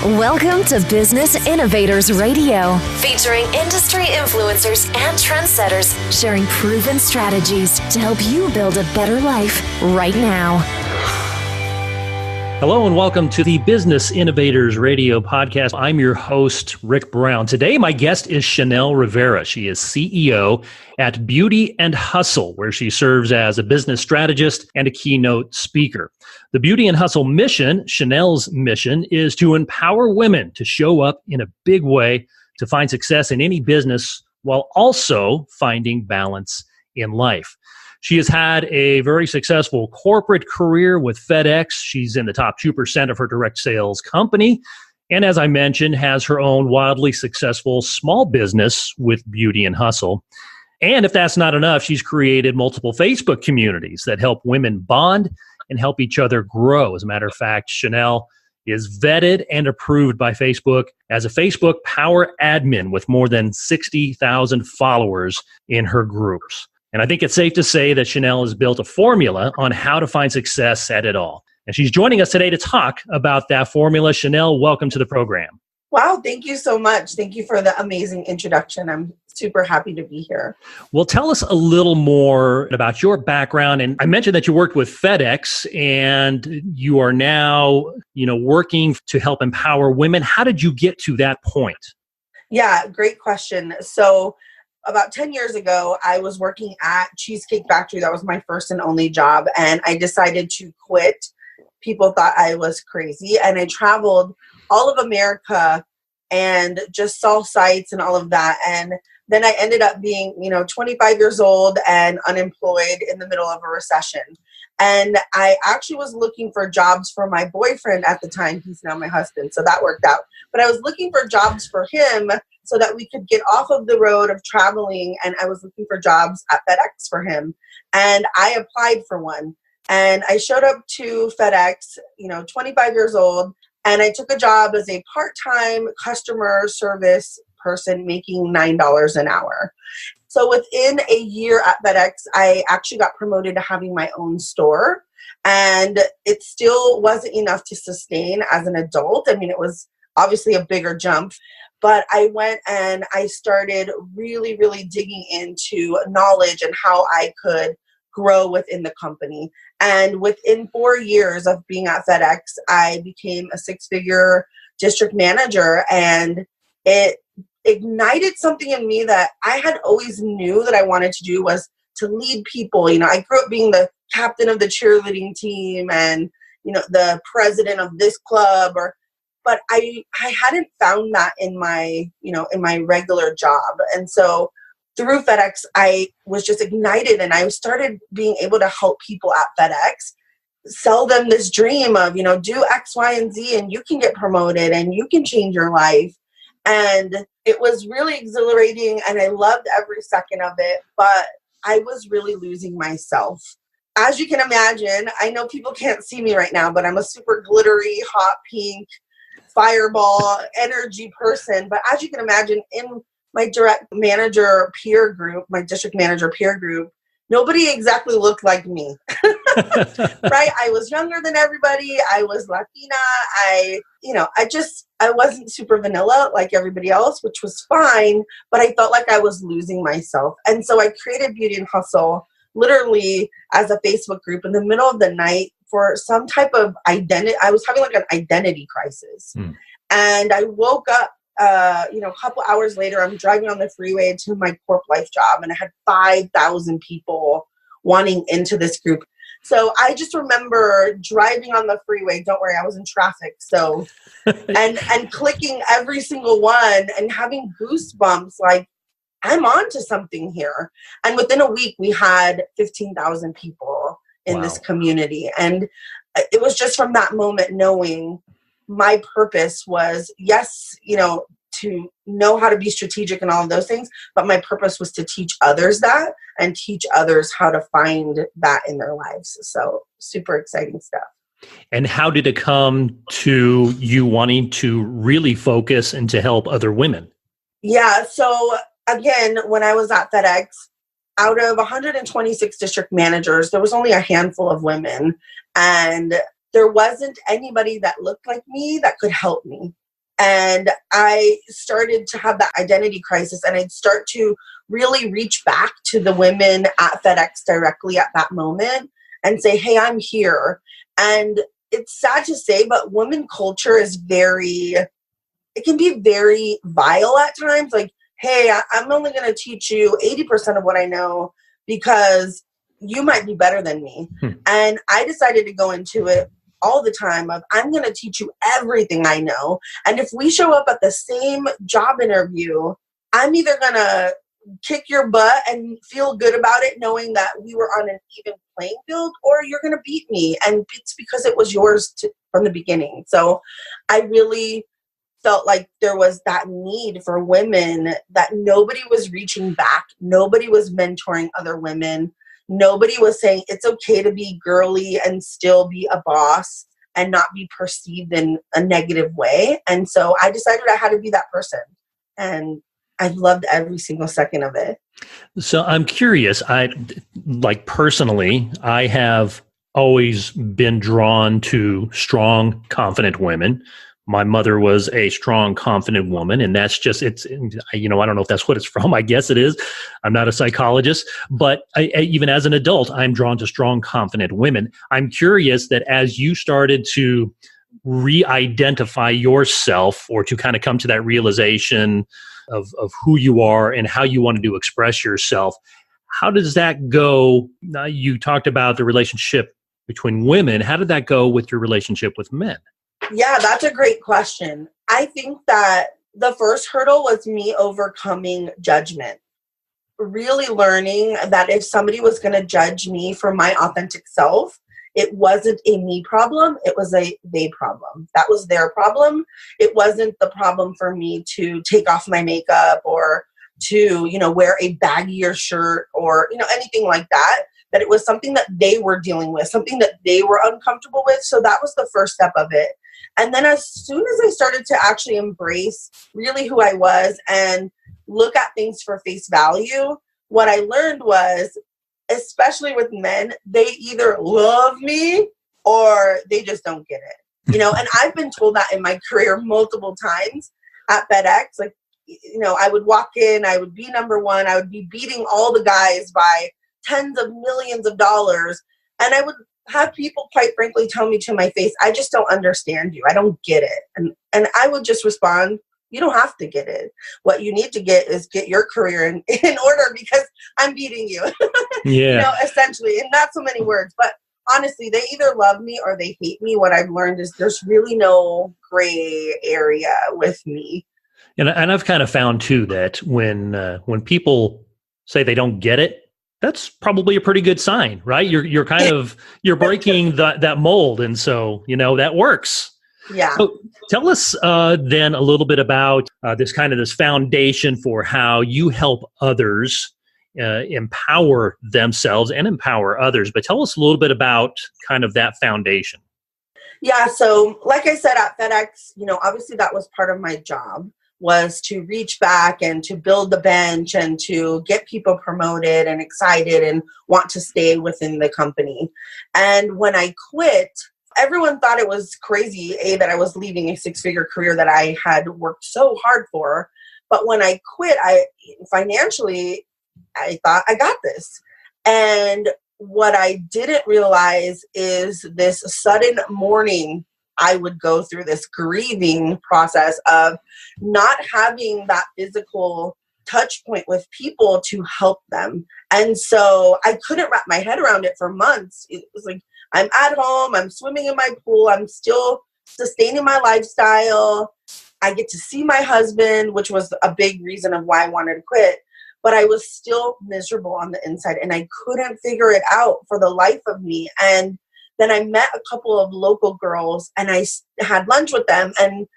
Welcome to Business Innovators Radio, featuring industry influencers and trendsetters sharing proven strategies to help you build a better life right now. Hello and welcome to the Business Innovators Radio Podcast. I'm your host, Rick Brown. Today, my guest is Shannel Rivera. She is CEO at Beauty and Hustle, where she serves as a business strategist and a keynote speaker. The Beauty and Hustle mission, Shannel's mission, is to empower women to show up in a big way to find success in any business while also finding balance in life. She has had a very successful corporate career with FedEx. She's in the top 2% of her direct sales company. And as I mentioned, has her own wildly successful small business with Beauty and Hustle. And if that's not enough, she's created multiple Facebook communities that help women bond and help each other grow. As a matter of fact, Shannel is vetted and approved by Facebook as a Facebook power admin with more than 60,000 followers in her groups. And I think it's safe to say that Shannel has built a formula on how to find success at it all. And she's joining us today to talk about that formula. Shannel, welcome to the program. Wow, thank you so much. Thank you for the amazing introduction. I'm super happy to be here. Well, tell us a little more about your background. And I mentioned that you worked with FedEx and you are now, working to help empower women. How did you get to that point? Yeah, great question. So about 10 years ago, I was working at Cheesecake Factory. That was my first and only job. And I decided to quit. People thought I was crazy. And I traveled all of America and just saw sights and all of that. And then I ended up being, 25 years old and unemployed in the middle of a recession. And I actually was looking for jobs for my boyfriend at the time. He's now my husband, so that worked out. But I was looking for jobs for him so that we could get off of the road of traveling. And I was looking for jobs at FedEx for him. And I applied for one. And I showed up to FedEx, 25 years old. And I took a job as a part-time customer service person making $9 an hour. So within a year at FedEx, I actually got promoted to having my own store. And it still wasn't enough to sustain as an adult. I mean, it was obviously a bigger jump. But I went and I started really, really digging into knowledge and how I could grow within the company. And within 4 years of being at FedEx, I became a 6-figure district manager. And it ignited something in me that I had always knew that I wanted to do, was to lead people. I grew up being the captain of the cheerleading team and, the president of this club, but I hadn't found that in my regular job. And so through FedEx, I was just ignited and I started being able to help people at FedEx, sell them this dream of, do X, Y, and Z, and you can get promoted and you can change your life. And it was really exhilarating and I loved every second of it, but I was really losing myself. As you can imagine, I know people can't see me right now, but I'm a super glittery, hot pink, fireball energy person. But as you can imagine, in my direct manager peer group, my district manager peer group, nobody exactly looked like me, right? I was younger than everybody. I was Latina. I wasn't super vanilla like everybody else, which was fine, but I felt like I was losing myself. And so I created Beauty and Hustle literally as a Facebook group in the middle of the night for some type of identity. I was having like an identity crisis. And I woke up, a couple hours later, I'm driving on the freeway to my corp life job, and I had 5,000 people wanting into this group. So I just remember driving on the freeway. Don't worry, I was in traffic. So, and clicking every single one and having goosebumps, like I'm on to something here. And within a week, we had 15,000 people in this community. And it was just from that moment knowing my purpose was, yes, to know how to be strategic and all of those things, but my purpose was to teach others that and teach others how to find that in their lives. So super exciting stuff. And how did it come to you wanting to really focus and to help other women? Yeah. So again, when I was at FedEx, out of 126 district managers, there was only a handful of women. And there wasn't anybody that looked like me that could help me. And I started to have that identity crisis, and I'd start to really reach back to the women at FedEx directly at that moment and say, hey, I'm here. And it's sad to say, but women culture is it can be very vile at times. Like, hey, I'm only going to teach you 80% of what I know because you might be better than me. And I decided to go into it all the time of, I'm going to teach you everything I know. And if we show up at the same job interview, I'm either going to kick your butt and feel good about it knowing that we were on an even playing field, or you're going to beat me. And it's because it was yours from the beginning. So I really felt like there was that need for women, that nobody was reaching back. Nobody was mentoring other women. Nobody was saying it's okay to be girly and still be a boss and not be perceived in a negative way. And so I decided I had to be that person. And I loved every single second of it. So I'm curious, personally, I have always been drawn to strong, confident women. My mother was a strong, confident woman, and that's just, I don't know if that's what it's from. I guess it is. I'm not a psychologist, but even as an adult, I'm drawn to strong, confident women. I'm curious that as you started to re-identify yourself, or to kind of come to that realization of who you are and how you wanted to express yourself, how does that go? You talked about the relationship between women. How did that go with your relationship with men? Yeah, that's a great question. I think that the first hurdle was me overcoming judgment. Really learning that if somebody was going to judge me for my authentic self, it wasn't a me problem, it was a they problem. That was their problem. It wasn't the problem for me to take off my makeup or to, wear a baggier shirt or, anything like that. That it was something that they were dealing with, something that they were uncomfortable with. So that was the first step of it. And then as soon as I started to actually embrace really who I was and look at things for face value, what I learned was, especially with men, they either love me or they just don't get it. And I've been told that in my career multiple times at FedEx. Like, I would walk in, I would be number one, I would be beating all the guys by tens of millions of dollars. And I would have people, quite frankly, tell me to my face, I just don't understand you. I don't get it. And I would just respond, you don't have to get it. What you need to get is get your career in order because I'm beating you. Yeah. Essentially, in not so many words. But honestly, they either love me or they hate me. What I've learned is there's really no gray area with me. And I've kind of found too that when people say they don't get it, that's probably a pretty good sign, right? You're breaking that mold, and so that works. Yeah. So tell us then a little bit about this foundation for how you help others empower themselves and empower others. But tell us a little bit about kind of that foundation. Yeah. So like I said, at FedEx, obviously that was part of my job, was to reach back and to build the bench and to get people promoted and excited and want to stay within the company. And when I quit, everyone thought it was crazy, that I was leaving a six-figure career that I had worked so hard for. But when I quit, financially, I thought I got this. And what I didn't realize is this sudden mourning I would go through, this grieving process of not having that physical touch point with people to help them. And so I couldn't wrap my head around it for months. It was like, I'm at home, I'm swimming in my pool, I'm still sustaining my lifestyle. I get to see my husband, which was a big reason of why I wanted to quit. But I was still miserable on the inside and I couldn't figure it out for the life of me. And then I met a couple of local girls and I had lunch with them, and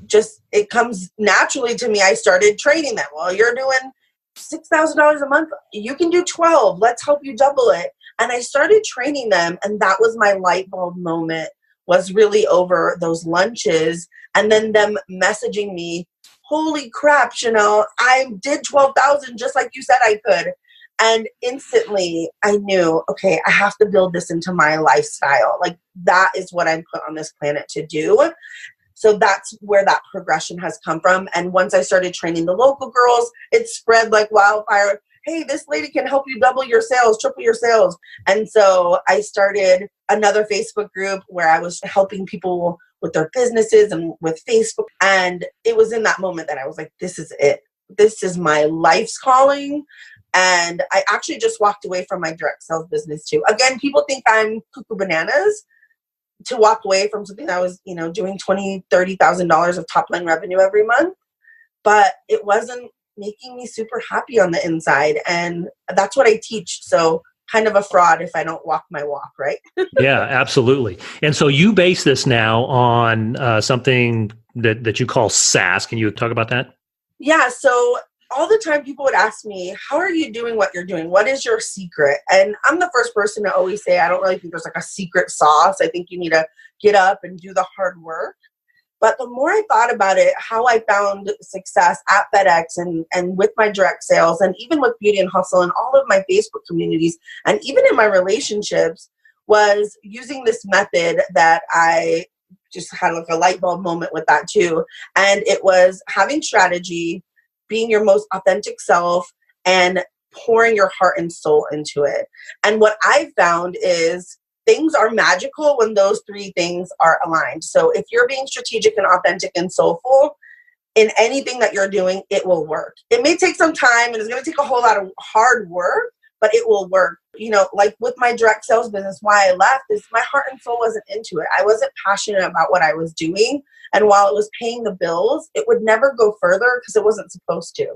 just, it comes naturally to me. I started training them. Well, you're doing $6,000 a month. You can do 12. Let's help you double it. And I started training them. And that was my light bulb moment, was really over those lunches. And then them messaging me, holy crap, Shannel, I did 12,000 just like you said I could. And instantly I knew, okay, I have to build this into my lifestyle. Like, that is what I'm put on this planet to do. So that's where that progression has come from. And once I started training the local girls, it spread like wildfire. Hey, this lady can help you double your sales, triple your sales. And so I started another Facebook group where I was helping people with their businesses and with Facebook. And it was in that moment that I was like, this is it. This is my life's calling. And I actually just walked away from my direct sales business too. Again, people think I'm cuckoo bananas to walk away from something that was, doing $20,000, $30,000 of top line revenue every month. But it wasn't making me super happy on the inside. And that's what I teach. So kind of a fraud if I don't walk my walk, right? Yeah, absolutely. And so you base this now on something that you call SaaS. Can you talk about that? Yeah. So all the time people would ask me, how are you doing what you're doing? What is your secret? And I'm the first person to always say, I don't really think there's like a secret sauce. I think you need to get up and do the hard work. But the more I thought about it, how I found success at FedEx and with my direct sales and even with Beauty and Hustle and all of my Facebook communities and even in my relationships was using this method that I just had like a light bulb moment with that too. And it was having strategy, being your most authentic self, and pouring your heart and soul into it. And what I found is things are magical when those three things are aligned. So if you're being strategic and authentic and soulful in anything that you're doing, it will work. It may take some time and it's going to take a whole lot of hard work, but it will work. Like with my direct sales business, why I left is my heart and soul wasn't into it. I wasn't passionate about what I was doing. And while it was paying the bills, it would never go further because it wasn't supposed to.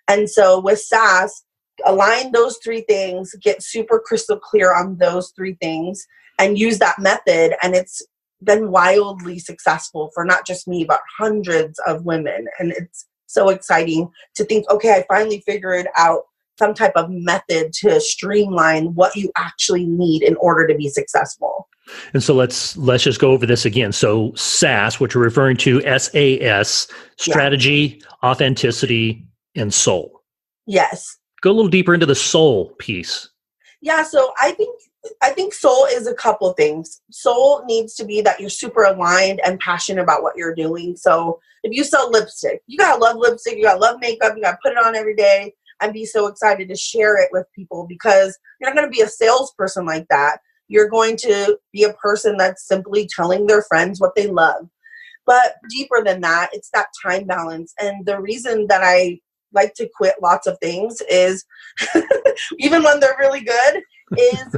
And so with SaaS, align those three things, get super crystal clear on those three things, and use that method. And it's been wildly successful for not just me, but hundreds of women. And it's so exciting to think, okay, I finally figured out some type of method to streamline what you actually need in order to be successful. And so let's just go over this again. So SaaS, what you're referring to, SAS, strategy, authenticity, and soul. Yes. Go a little deeper into the soul piece. Yeah. So I think soul is a couple things. Soul needs to be that you're super aligned and passionate about what you're doing. So if you sell lipstick, you got to love lipstick, you got to love makeup, you got to put it on every day and be so excited to share it with people, because you're not going to be a salesperson like that. You're going to be a person that's simply telling their friends what they love. But deeper than that, it's that time balance. And the reason that I like to quit lots of things is, even when they're really good, is,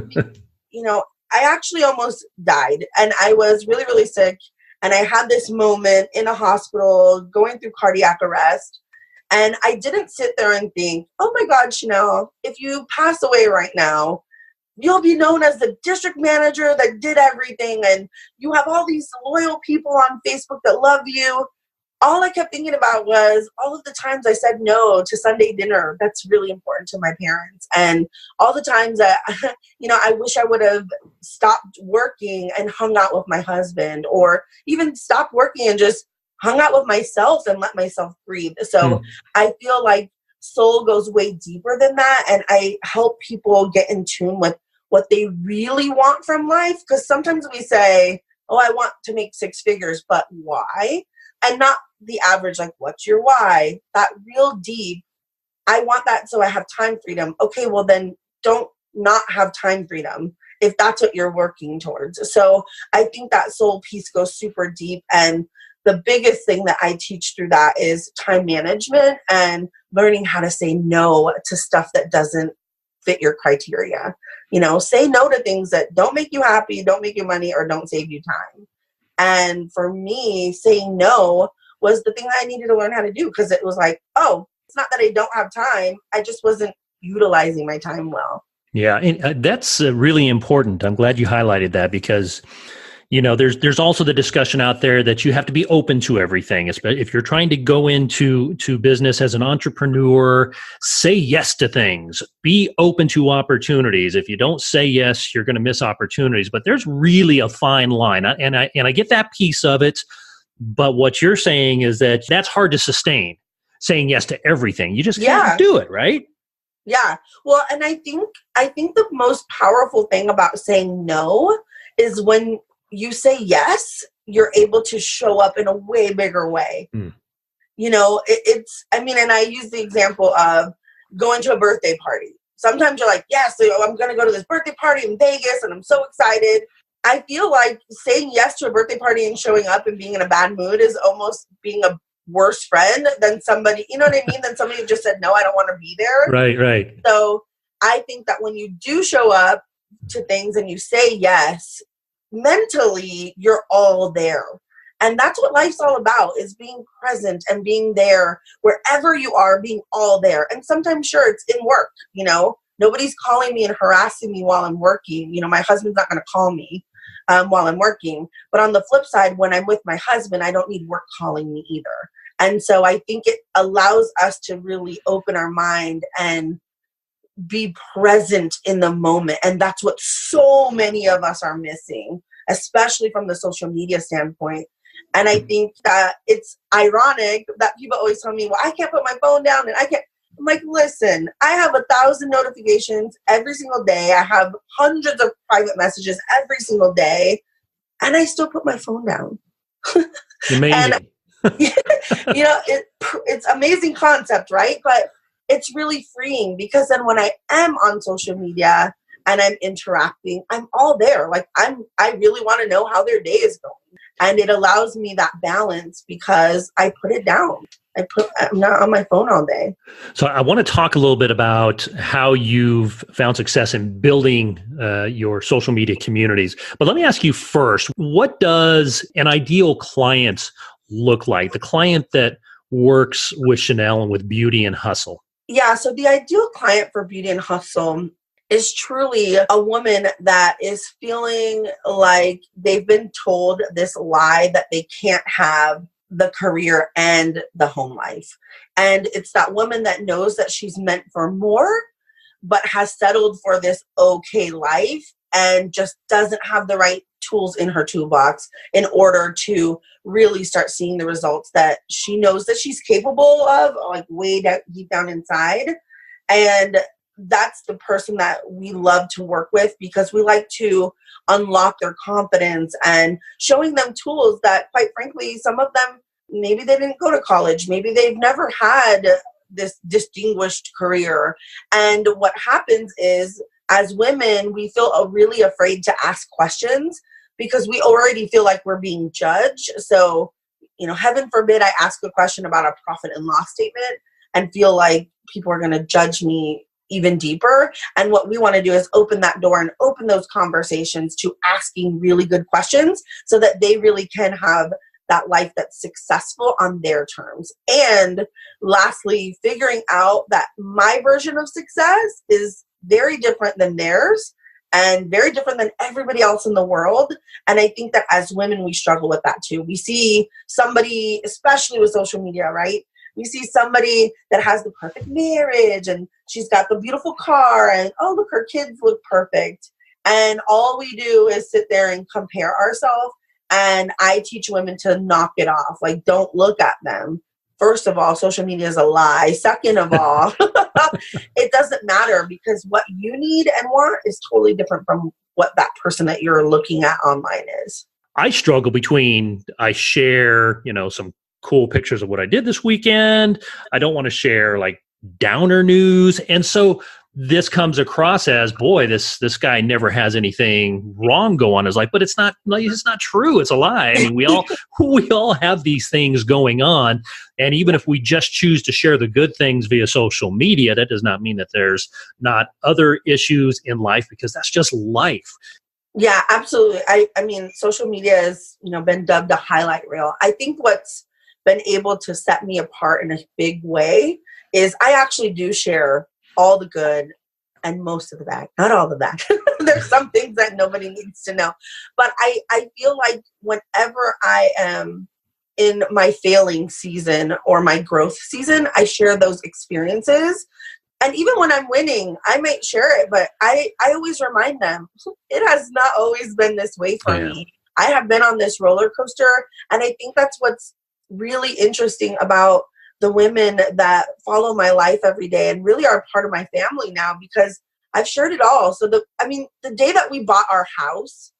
I actually almost died and I was really, really sick. And I had this moment in a hospital going through cardiac arrest. And I didn't sit there and think, oh my God, Shannel, if you pass away right now, you'll be known as the district manager that did everything. And you have all these loyal people on Facebook that love you. All I kept thinking about was all of the times I said no to Sunday dinner. That's really important to my parents. And all the times that, I wish I would have stopped working and hung out with my husband, or even stopped working and just hung out with myself and let myself breathe. So I feel like soul goes way deeper than that. And I help people get in tune with what they really want from life. Because sometimes we say, oh, I want to make six figures, but why? And not the average, like, what's your why? That real deep, I want that so I have time freedom. Okay, well then don't not have time freedom if that's what you're working towards. So I think that soul piece goes super deep. And the biggest thing that I teach through that is time management and learning how to say no to stuff that doesn't fit your criteria. Say no to things that don't make you happy, don't make you money, or don't save you time. And for me, saying no was the thing that I needed to learn how to do, because it was like, oh, it's not that I don't have time. I just wasn't utilizing my time well. Yeah, and that's really important. I'm glad you highlighted that, because there's also the discussion out there that you have to be open to everything. If you're trying to go into business as an entrepreneur, say yes to things, be open to opportunities. If you don't say yes, you're going to miss opportunities. But there's really a fine line. And I get that piece of it. But what you're saying is that that's hard to sustain, saying yes to everything. You just can't do it, right? Yeah. Well, and I think the most powerful thing about saying no is when you say yes you're able to show up in a way bigger way. You know, and I use the example of going to a birthday party. Sometimes you're like, yes, I'm going to go to this birthday party in Vegas and I'm so excited. I feel like saying yes to a birthday party and showing up and being in a bad mood is almost being a worse friend than somebody, you know what I mean? Than somebody who just said, no, I don't want to be there. Right. So I think that when you do show up to things and you say yes, mentally, you're all there. And that's what life's all about, is being present and being there wherever you are, being all there. And sometimes, sure, it's in work, you know. Nobody's calling me and harassing me while I'm working. You know, my husband's not going to call me while I'm working. But on the flip side, when I'm with my husband, I don't need work calling me either. And so I think it allows us to really open our mind and be present in the moment. And that's what so many of us are missing, especially from the social media standpoint. And I think that it's ironic that people always tell me, well, I can't put my phone down and I can't. I'm like, listen, I have 1,000 notifications every single day. I have hundreds of private messages every single day. And I still put my phone down. Amazing. And, you know, it's amazing concept, right? But it's really freeing, because then when I am on social media and I'm interacting, I'm all there. Like I really want to know how their day is going. And it allows me that balance because I put it down. I'm not on my phone all day. So I want to talk a little bit about how you've found success in building your social media communities. But let me ask you first, what does an ideal client look like? The client that works with Shannel and with Beauty and Hustle. Yeah, so the ideal client for Beauty and Hustle is truly a woman that is feeling like they've been told this lie that they can't have the career and the home life. And it's that woman that knows that she's meant for more, but has settled for this okay life and just doesn't have the right tools in her toolbox in order to really start seeing the results that she knows that she's capable of, like way down, deep down inside. And that's the person that we love to work with, because we like to unlock their confidence and showing them tools that, quite frankly, some of them, maybe they didn't go to college. Maybe they've never had this distinguished career. And what happens is, as women, we feel really afraid to ask questions because we already feel like we're being judged. So, you know, heaven forbid I ask a question about a profit and loss statement and feel like people are going to judge me even deeper. And what we want to do is open that door and open those conversations to asking really good questions so that they really can have that life that's successful on their terms. And lastly, figuring out that my version of success is very different than theirs and very different than everybody else in the world. And I think that as women, we struggle with that too. We see somebody, especially with social media, right? We see somebody that has the perfect marriage and she's got the beautiful car and, oh, look, her kids look perfect. And all we do is sit there and compare ourselves. And I teach women to knock it off. Like, don't look at them. First of all, social media is a lie. Second of all, it doesn't matter, because what you need and want is totally different from what that person that you're looking at online is. I struggle between, I share, some cool pictures of what I did this weekend. I don't want to share like downer news. And so this comes across as, boy, this guy never has anything wrong go on in his life, but it's not true. It's a lie. I mean, we all have these things going on. And even if we just choose to share the good things via social media, that does not mean that there's not other issues in life, because that's just life. Yeah, absolutely. I mean, social media has, been dubbed a highlight reel. I think what's been able to set me apart in a big way is I actually do share all the good and most of the bad, not all the bad. There's some things that nobody needs to know. But I feel like whenever I am in my failing season or my growth season, I share those experiences. And even when I'm winning, I might share it, but I always remind them, it has not always been this way for me. I have been on this roller coaster. And I think that's what's really interesting about the women that follow my life every day and really are part of my family now, because I've shared it all. So the day that we bought our house,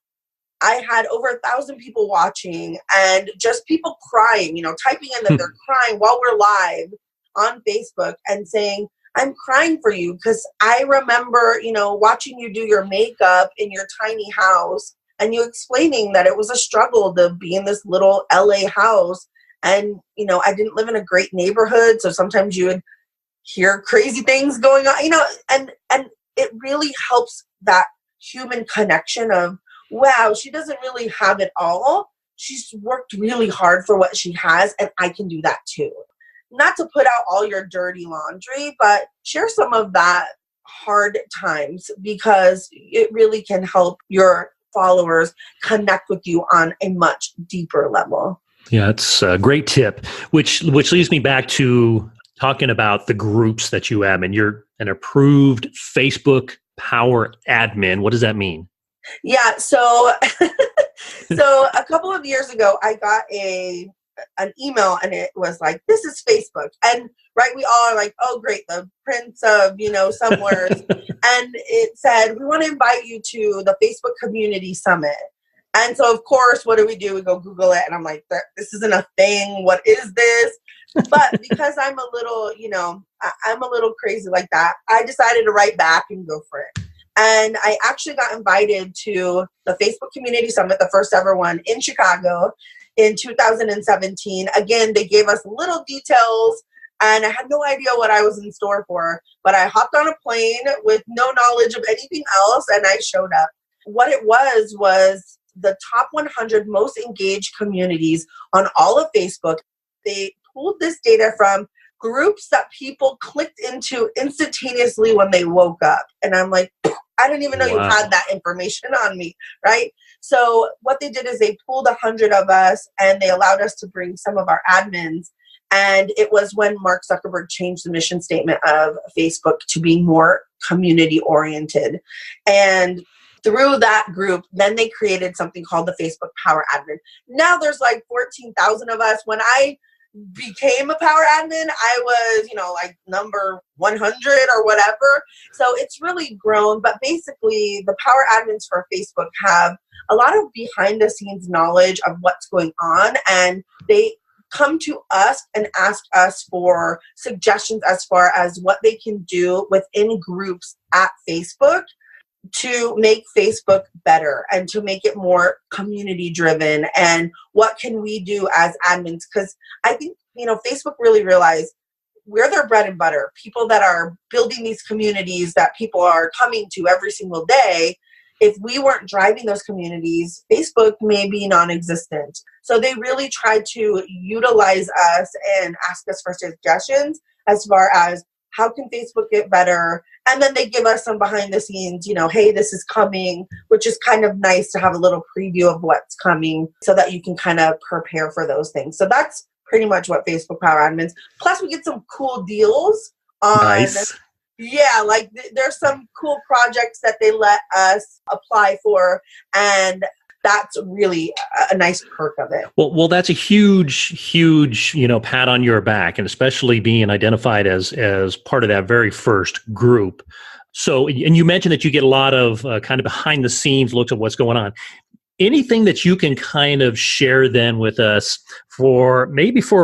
I had over 1,000 people watching and just people crying, typing in that they're crying while we're live on Facebook and saying, I'm crying for you because I remember, watching you do your makeup in your tiny house and you explaining that it was a struggle to be in this little LA house. And, I didn't live in a great neighborhood. So sometimes you would hear crazy things going on, and it really helps that human connection of, wow, she doesn't really have it all. She's worked really hard for what she has, and I can do that too. Not to put out all your dirty laundry, but share some of that hard times because it really can help your followers connect with you on a much deeper level. Yeah, it's a great tip, which leads me back to talking about the groups that you have, and you're an approved Facebook Power Admin. What does that mean? Yeah, so a couple of years ago, I got an email, and it was like, "This is Facebook," and right, we all are like, "Oh, great, the prince of somewhere," and it said, "We want to invite you to the Facebook Community Summit." And so, of course, what do? We go Google it, and I'm like, "This isn't a thing. What is this?" But because I'm a little, I'm a little crazy like that, I decided to write back and go for it. And I actually got invited to the Facebook Community Summit, the first ever one in Chicago in 2017. Again, they gave us little details and I had no idea what I was in store for, but I hopped on a plane with no knowledge of anything else and I showed up. What it was the top 100 most engaged communities on all of Facebook. They pulled this data from groups that people clicked into instantaneously when they woke up. And I'm like, I didn't even know you had that information on me, right? So what they did is they pulled 100 of us and they allowed us to bring some of our admins. And it was when Mark Zuckerberg changed the mission statement of Facebook to be more community oriented. And through that group, then they created something called the Facebook Power Admin. Now there's like 14,000 of us. When I became a power admin, I was, like number 100 or whatever. So it's really grown. But basically, the power admins for Facebook have a lot of behind the scenes knowledge of what's going on. And they come to us and ask us for suggestions as far as what they can do within groups at Facebook to make Facebook better and to make it more community driven, and what can we do as admins? Because I think, Facebook really realized we're their bread and butter, people that are building these communities that people are coming to every single day. If we weren't driving those communities, Facebook may be non-existent. So they really try to utilize us and ask us for suggestions as far as how can Facebook get better? And then they give us some behind the scenes, hey, this is coming, which is kind of nice to have a little preview of what's coming so that you can kind of prepare for those things. So that's pretty much what Facebook Power Admins. Plus we get some cool deals on, nice. Yeah, like there's some cool projects that they let us apply for, and that's really a nice perk of it. Well, that's a huge, pat on your back, and especially being identified as part of that very first group. So, and you mentioned that you get a lot of kind of behind the scenes looks at what's going on. Anything that you can kind of share then with us for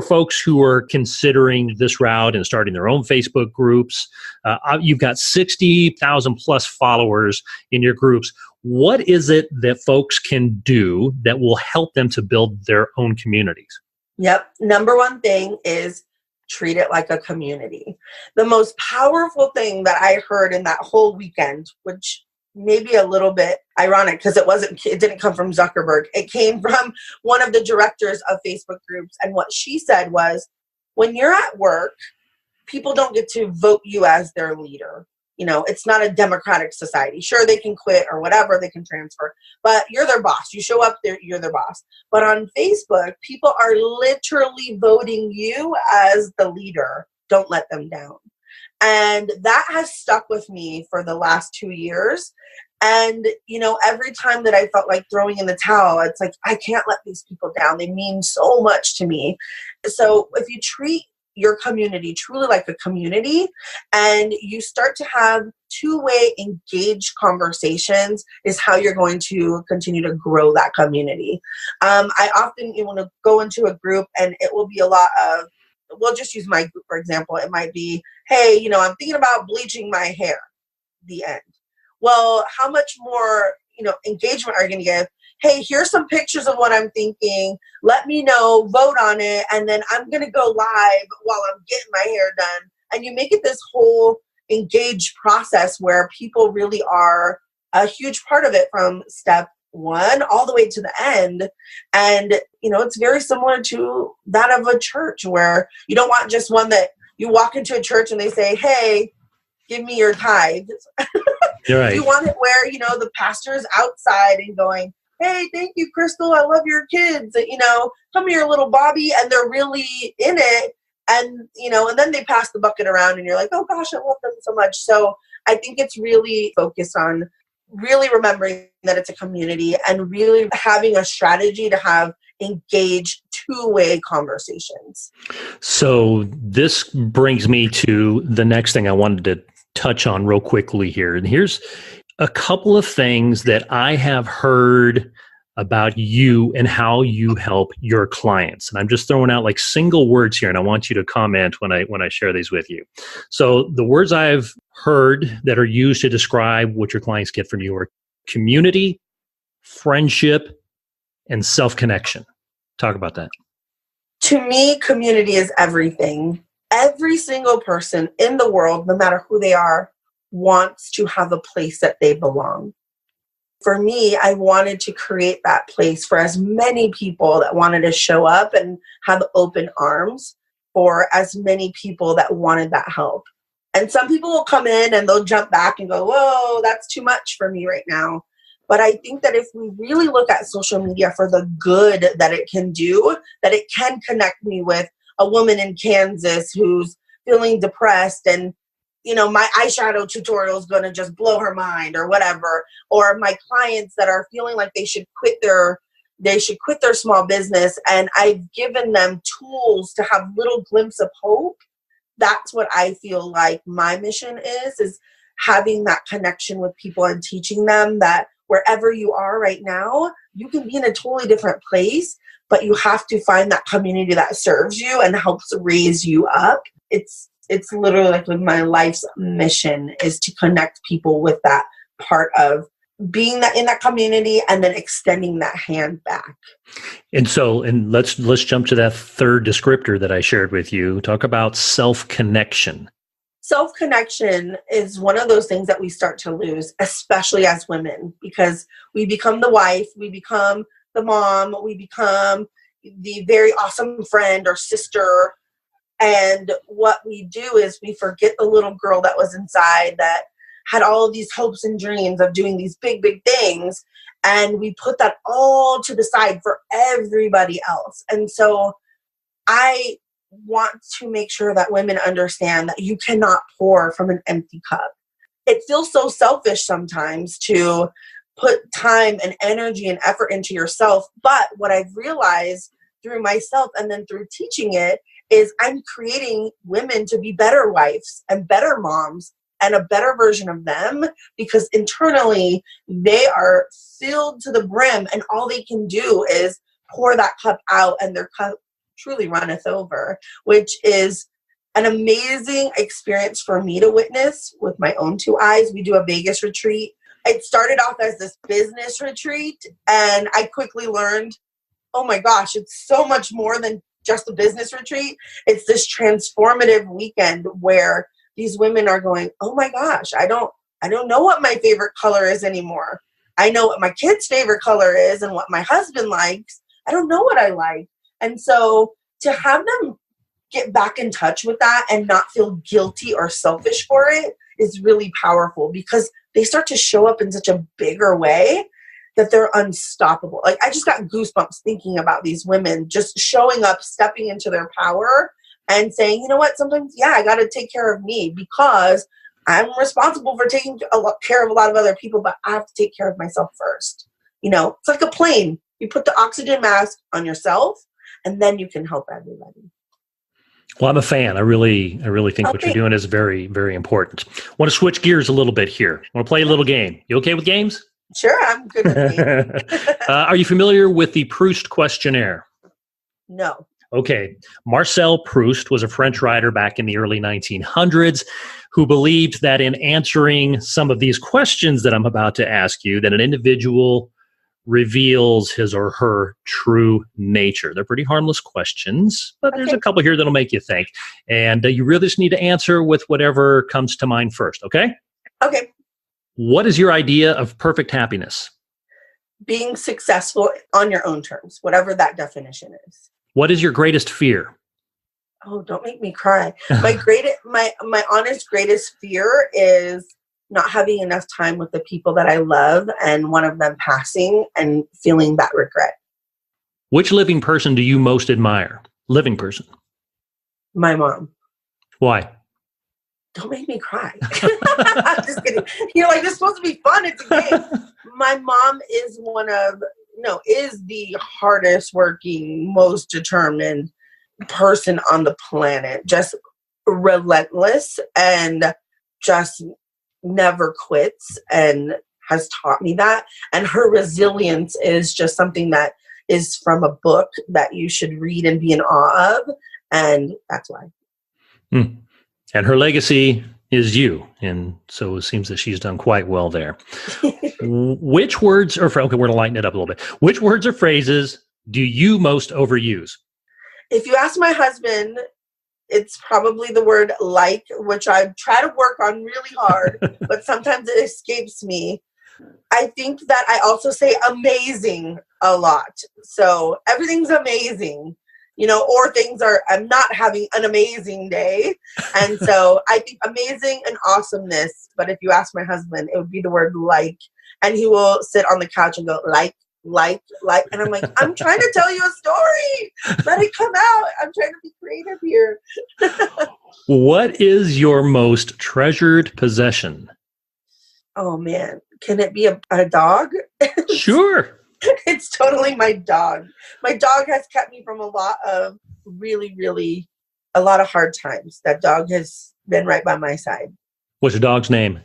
folks who are considering this route and starting their own Facebook groups? You've got 60,000 plus followers in your groups. What is it that folks can do that will help them to build their own communities? Yep. Number one thing is treat it like a community. The most powerful thing that I heard in that whole weekend, which maybe a little bit ironic because it didn't come from Zuckerberg. It came from one of the directors of Facebook groups. And what she said was, when you're at work, people don't get to vote you as their leader. It's not a democratic society. Sure, they can quit or whatever, they can transfer, but you're their boss. You show up there, you're their boss. But on Facebook, people are literally voting you as the leader. Don't let them down. And that has stuck with me for the last 2 years. And, every time that I felt like throwing in the towel, it's like, I can't let these people down. They mean so much to me. So if you treat your community truly like a community, and you start to have two-way engaged conversations, is how you're going to continue to grow that community. I often want to go into a group and it will be a lot of, we'll just use my group, for example. It might be, hey, I'm thinking about bleaching my hair, the end. Well, how much more, engagement are you going to give? Hey, here's some pictures of what I'm thinking. Let me know, vote on it. And then I'm going to go live while I'm getting my hair done. And you make it this whole engaged process where people really are a huge part of it from step one all the way to the end. And, it's very similar to that of a church, where you don't want just one that you walk into a church and they say, hey, give me your tithes. Right. You want it where, the pastor is outside and going, hey, thank you, Crystal. I love your kids. Come here, little Bobby. And they're really in it. And, and then they pass the bucket around and you're like, oh gosh, I love them so much. So I think it's really focused on really remembering that it's a community and really having a strategy to have engaged two-way conversations. So this brings me to the next thing I wanted to touch on real quickly here. And here's a couple of things that I have heard about you and how you help your clients. And I'm just throwing out like single words here, and I want you to comment when I share these with you. So the words I've heard that are used to describe what your clients get from you are community, friendship, and self-connection. Talk about that. To me, community is everything. Every single person in the world, no matter who they are, wants to have a place that they belong. For me, I wanted to create that place for as many people that wanted to show up and have open arms for as many people that wanted that help. And some people will come in and they'll jump back and go, whoa, that's too much for me right now. But I think that if we really look at social media for the good that it can do, that it can connect me with a woman in Kansas who's feeling depressed and, my eyeshadow tutorial is going to just blow her mind or whatever. Or my clients that are feeling like they should quit their small business, and I've given them tools to have little glimpse of hope. That's what I feel like my mission is having that connection with people and teaching them that wherever you are right now, you can be in a totally different place, but you have to find that community that serves you and helps raise you up. It's literally like my life's mission is to connect people with that part of being that in that community and then extending that hand back. And let's jump to that third descriptor that I shared with you. Talk about self-connection. Self-connection is one of those things that we start to lose, especially as women, because we become the wife, we become the mom, we become the very awesome friend or sister. And what we do is we forget the little girl that was inside that had all of these hopes and dreams of doing these big, big things. And we put that all to the side for everybody else. And so I want to make sure that women understand that you cannot pour from an empty cup. It feels so selfish sometimes to put time and energy and effort into yourself. But what I've realized through myself and then through teaching it is I'm creating women to be better wives and better moms and a better version of them, because internally they are filled to the brim and all they can do is pour that cup out and their cup truly runneth over, which is an amazing experience for me to witness with my own two eyes. We do a Vegas retreat. It started off as this business retreat, and I quickly learned, oh my gosh, it's so much more than just a business retreat. It's this transformative weekend where these women are going, oh my gosh, I don't know what my favorite color is anymore. I know what my kid's favorite color is and what my husband likes. I don't know what I like. And so to have them get back in touch with that and not feel guilty or selfish for it is really powerful, because they start to show up in such a bigger way that they're unstoppable. Like, I just got goosebumps thinking about these women just showing up, stepping into their power and saying, you know what, sometimes, I got to take care of me because I'm responsible for taking care of a lot of other people, but I have to take care of myself first. It's like a plane. You put the oxygen mask on yourself and then you can help everybody. Well, I'm a fan. I really think what you're doing is very, very important. Want to switch gears a little bit here. Want to play a little game. You okay with games? Sure, I'm good with games. Are you familiar with the Proust Questionnaire? No. Okay. Marcel Proust was a French writer back in the early 1900s who believed that in answering some of these questions that I'm about to ask you, that an individual reveals his or her true nature. They're pretty harmless questions, but there's a couple here that'll make you think. And you really just need to answer with whatever comes to mind first, okay? Okay. What is your idea of perfect happiness? Being successful on your own terms, whatever that definition is. What is your greatest fear? Oh, don't make me cry. My honest greatest fear is not having enough time with the people that I love and one of them passing and feeling that regret. Which living person do you most admire? Living person. My mom. Why? Don't make me cry. I'm just kidding. You're like, this is supposed to be fun. It's a game. My mom is is the hardest working, most determined person on the planet. Just relentless and just never quits and has taught me that. And her resilience is just something that is from a book that you should read and be in awe of. And that's why. And her legacy is you. And so it seems that she's done quite well there. Which words we're going to lighten it up a little bit. Which words or phrases do you most overuse? If you ask my husband, it's probably the word like, which I try to work on really hard, but sometimes it escapes me. I think that I also say amazing a lot. So everything's amazing, or things are, I'm not having an amazing day. And so I think amazing and awesomeness. But if you ask my husband, it would be the word like, and he will sit on the couch and go like. And I'm like, I'm trying to tell you a story. Let it come out. I'm trying to be creative here. What is your most treasured possession? Oh, man. Can it be a dog? Sure. It's totally my dog. My dog has kept me from a lot of a lot of hard times. That dog has been right by my side. What's your dog's name?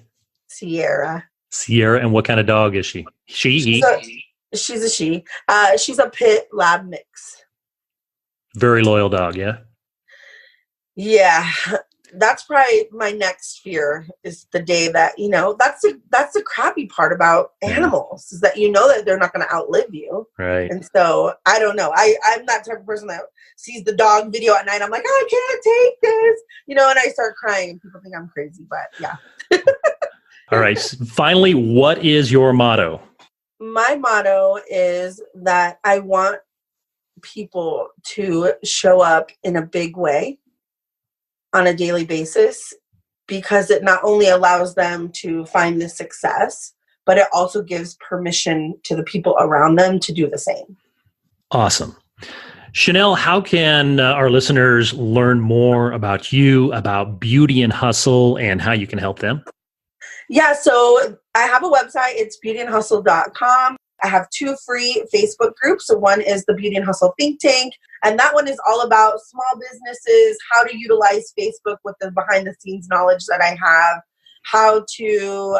Sierra. Sierra. And what kind of dog is she? She's a she. She's a pit lab mix. Very loyal dog, yeah? Yeah. That's probably my next fear is the day that, that's the crappy part about animals is that that they're not going to outlive you. Right. And so I don't know. I'm that type of person that sees the dog video at night. I'm like, I can't take this, and I start crying and people think I'm crazy, but yeah. All right. Finally, what is your motto? My motto is that I want people to show up in a big way on a daily basis because it not only allows them to find the success, but it also gives permission to the people around them to do the same. Awesome. Shannel, how can our listeners learn more about you, about Beauty and Hustle, and how you can help them? Yeah, so I have a website. It's beautyandhustle.com. I have 2 free Facebook groups. So one is the Beauty and Hustle Think Tank. And that one is all about small businesses, how to utilize Facebook with the behind the scenes knowledge that I have, how to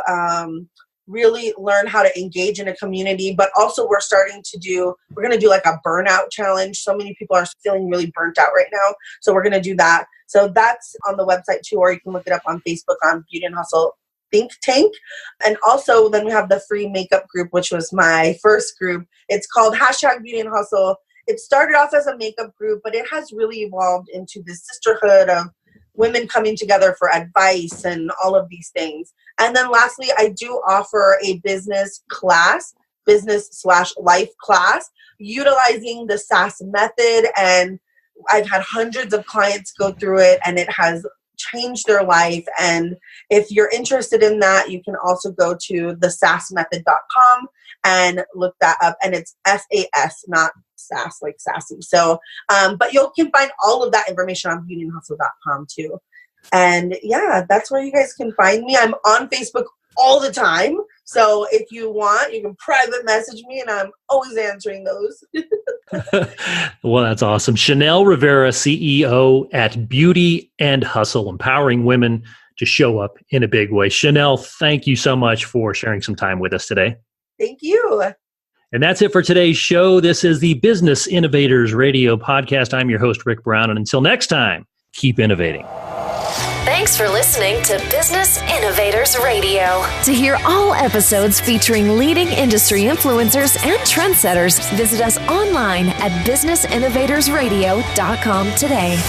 really learn how to engage in a community. But also we're going to do like a burnout challenge. So many people are feeling really burnt out right now. So we're going to do that. So that's on the website too, or you can look it up on Facebook on Beauty and Hustle Think Tank. And also then we have the free makeup group, which was my first group. It's called #Beauty and Hustle. It started off as a makeup group, but it has really evolved into this sisterhood of women coming together for advice and all of these things. And then lastly, I do offer a business class, business/life class, utilizing the SAS method. And I've had hundreds of clients go through it and it has changed their life. And if you're interested in that, you can also go to thesasmethod.com and look that up. And it's SAS, not sass like sassy. So, but you can find all of that information on beautyandhustle.com too. And yeah, that's where you guys can find me. I'm on Facebook all the time. So if you want, you can private message me and I'm always answering those. Well, that's awesome. Shannel Rivera, CEO at Beauty and Hustle, empowering women to show up in a big way. Shannel, thank you so much for sharing some time with us today. Thank you. And that's it for today's show. This is the Business Innovators Radio Podcast. I'm your host, Rick Brown. And until next time, keep innovating. Thanks for listening to Business Innovators Radio. To hear all episodes featuring leading industry influencers and trendsetters, visit us online at businessinnovatorsradio.com today.